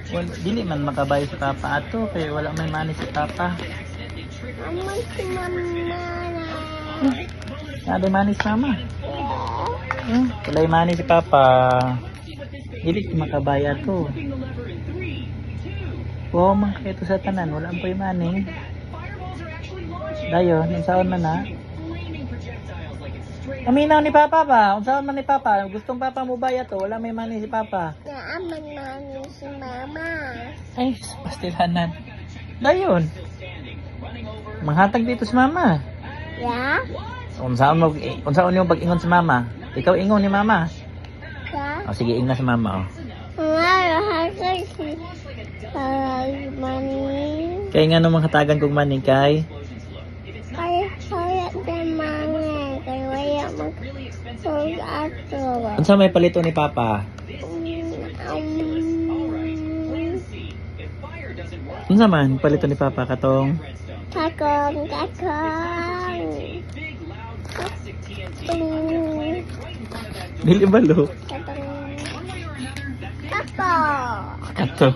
Well, dili man makabayo si Papa ato kay wala may money si Papa. Aman si mama na. Ada money si Mama. Wala may money si Papa. Dili makabayo ato. Oo, man ito sa tanan, wala po yung money. Dayon, unsaon man na? Aminaw ni Papa ba? Unsaon man ni Papa? Gustong Papa mo baya to, wala may money si Papa. Naaman mami si mama. Ay, pastilanan. Dayon. Manghatag dito si Mama. Ya? Unsaon yung pag-ingon si Mama? Ikaw ingon ni Mama. Ya? O sige, ingna si Mama. Mama, hasa si mani. Kaya nga nung manghatagan kong money kay Kaya demane. Kaya waya mag-ato. unsa may palito ni Papa? Unsa man palito ni Papa katong Kakong. dili balo. Kakong. Kato.